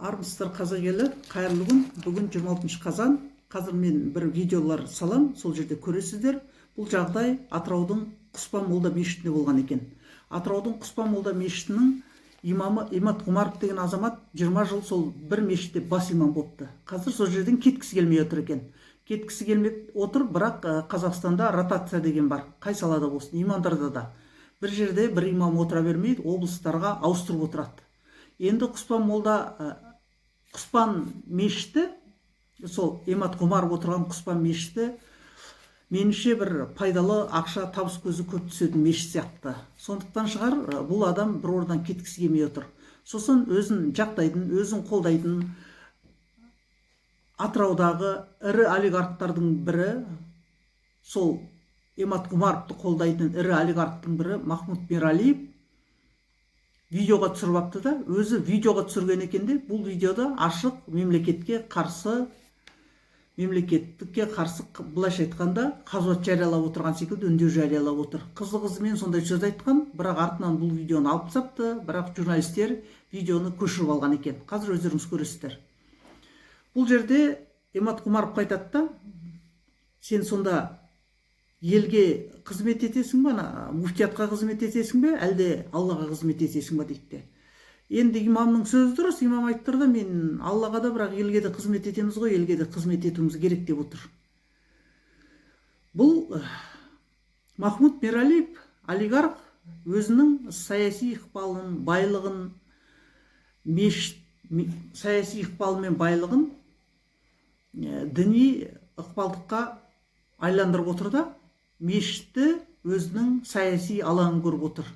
Армысыздар қазақ елі, қайырлы күн. Бүгін 26 қазан. Қазір мен бір видеолар салам, сол жерде көресіздер. Бұл жағдай Атыраудың Құспан молда мешітінде болған екен. Атыраудың Құспан молда мешітінің имамы Имат Құмаров деген азамат 20 жыл сол бір мешітте бас имам болыпты. Қазір сол жерден кеткісі келмей отыр екен. Кеткісі келмей отыр, бірақ Қазақстанда ротация деген бар. Қай салада болсын, имамдарда да. Бір жерде бір имам отыра бермейді, облыстарға ауыстырып отырады. Енді Құспан молда Құспан мешіті, сол Имат Құмаров отырған Құспан мешіті меніңше бір пайдалы ақша табыс көзі көп түсетін мешіт сияқты. Сондықтан шығар бұл адам бір ордан кеткісі келмей отыр. Сосын өзін жақтайтын, өзін қолдайтын Атыраудағы ірі олигархтардың бірі, сол Имат Құмаровты қолдайтын ірі олигархтың бірі Махмуд Мералиев видеоға түсіріп апты да, өзі видеоға түсірген екен де, бұл видеода ашық мемлекетке қарсы, былайша айтқанда қазуат жариялап отырған секілді үндеу жариялап отыр. Қызы-қызымен сондай сөз айтқан, бірақ артынан бұл видеоны алып тастапты, бірақ журналистер видеоны көшіріп алған екен. Қазір өздеріңіз көресіздер. Бұл жерде Имат Құмаров айтады да, сен сонда елге қызмет етесің бе, муфтиятқа қызмет етесің бе, әлде Аллаға қызмет етесің бе дейді. Енді имамның сөзі дұрыс, имам айтты да, мен Аллаға да, бірақ елге де қызмет етеміз ғой, елге де қызмет етуіміз керек деп отыр. Бұл Махмуд Мералиев олигарх өзінің саяси ықпалын, байлығын, саяси ықпалы мен байлығын діни ықпалдыққа айландырып отыр да, мешітті өзінің саяси алаңын көріп отыр.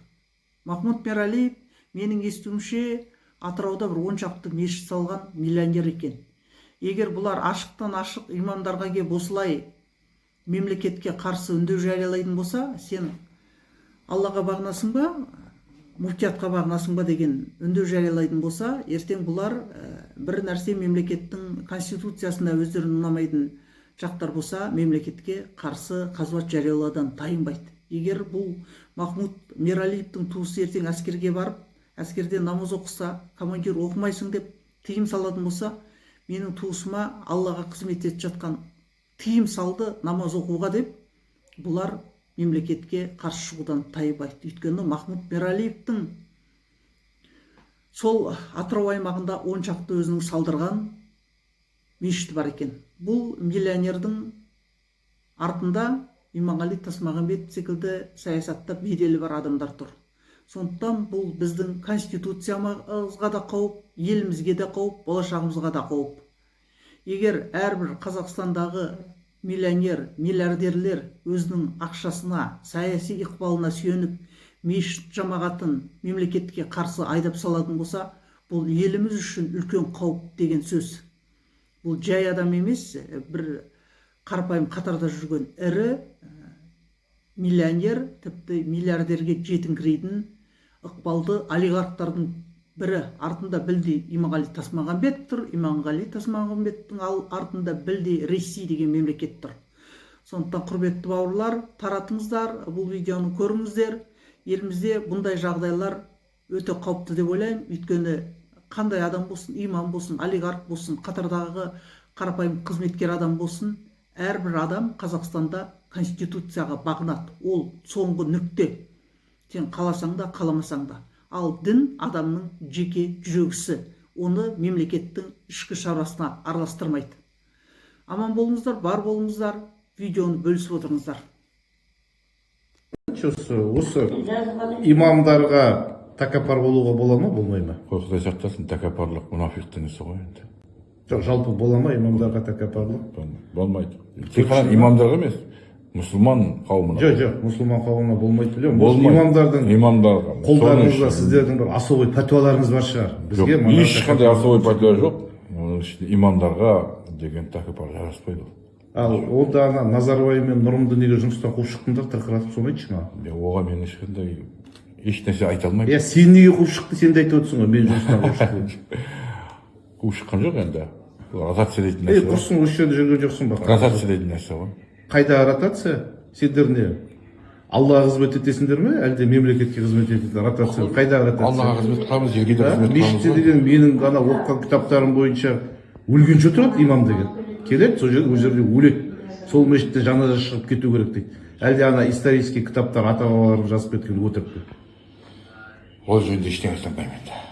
Махмуд Мералиев менің естуімше Атырауда бір 10 шақты мешіт салған миллионер екен. Егер бұлар ашықтан ашық имамдарға келіп осылай мемлекетке қарсы үндеу жариялайтын болса, сен Аллаға бағынасың ба, муфтиятқа бағынасың ба деген үндеу жариялайтын болса, ертең бұлар бір нәрсе мемлекеттің конституциясында өздерін ұнамайтын жақтар болса, мемлекетке қарсы қазуат жариялаудан тайынбайды. Егер бұл Махмуд Мералиевтің туысы ертең әскерге барып, әскерде намаз оқыса, командир оқымайсың деп тыйым салатын болса, менің туысыма Аллаға қызмет етіп жатқан тыйым салды намаз оқуға деп, бұлар мемлекетке қарсы шығудан тайынбайды. Өйткені Махмуд Мералиевтің сол Атырау аймағында 10 шақты өзінің салдырған мешіті бар екен. Бұл миллионердің артында Иманғали Тасмағамбетов секілді саясатта беделі бар адамдар тұр. Сондықтан бұл біздің конституциямызға да қауіп, елімізге де қауіп, болашағымызға да қауіп. Егер әрбір Қазақстандағы миллионер, миллиардерлер өзінің ақшасына, саяси ықпалына сүйеніп, мешіт жамағатын мемлекетке қарсы айдап салатын болса, бұл еліміз үшін үлкен қауіп деген сөз. Бұл жай адам емес, бір қарапайым қатарда жүрген ірі миллионер, тіпті миллиардерге жетіңкірейтін ықпалды олигархтардың бірі. Артында білдей Иманғали Тасмағамбетов тұр, Иманғали Тасмағамбетовтың артында білдей Ресей деген мемлекет тұр. Сондықтан құрметті бауырлар, таратыңыздар, бұл видеоны көріңіздер. Елімізде бұндай жағдайлар өте қауіпті деп ойлаймын. Өйткені қандай адам болсын, имам болсын, олигарх болсын, қатардағы қарапайым қызметкер адам болсын, әрбір адам Қазақстанда конституцияға бағынады. Ол соңғы нүкте. Сен қаласаң да, қаламасаң да. Ал дін адамның жеке жүрегісі. Оны мемлекеттің ішкі шаруасына араластырмайды. Аман болыңыздар, бар болыңыздар, видеоны бөлісіп отырыңыздар. Осы имамдарға тәкаппар болуға бола ма, болмай ма? Құдай сақтасын, тәкаппарлық мұнафиқтың ісі ғой енді. Жоқ, жалпы бола ма имамдарға тәкаппарлық? Болмайды. Тек қана имамдарға емес, мұсылман қауымына. Жоқ, мұсылман қауымына болмайды білемін. Имамдарға қолдарыңызда сіздердің бір особый пәтуаларыңыз бар шығар. Жоқ, ешқандай особый пәтуа жоқ. Оның ішінде имамдарға деген тәкаппар жараспайды. Ал онда Назарбаев мен Нұрымды неге жұмыстан қуып шықтыңдар, тырқыратып соңайтшы ма? Оған мен еш нәрсе айта алмаймын. Сен неге қуып шықты, сен де айтып отырсың ғой, мен жұмыстан қуып шықтым. Қуып шыққан жоқ енді. Ротация дейтін нәрсе. Құрсын осы жерде жүрген жоқсың ба? Ротация дейтін нәрсе ғой. Қайда ротация? Сендер не? Аллаға қызмет етесіңдер ме, әлде мемлекетке қызмет етесіңдер? Ротация қайдағы ротация? Аллаға қызмет қыламыз, жерге де қызмет Мешітте қыламыз. деген менің ана оқыған кітаптарым бойынша өлгенше тұрады имам деген. Келеді, сол жерде өледі. Сол мешітте жаназа шығып кету керек дейді. Әлде ана исторический кітаптар ата бабаларымыз жазып кеткен өтірік пе? Ол жөнінде ештеңе айтылмаймын енді.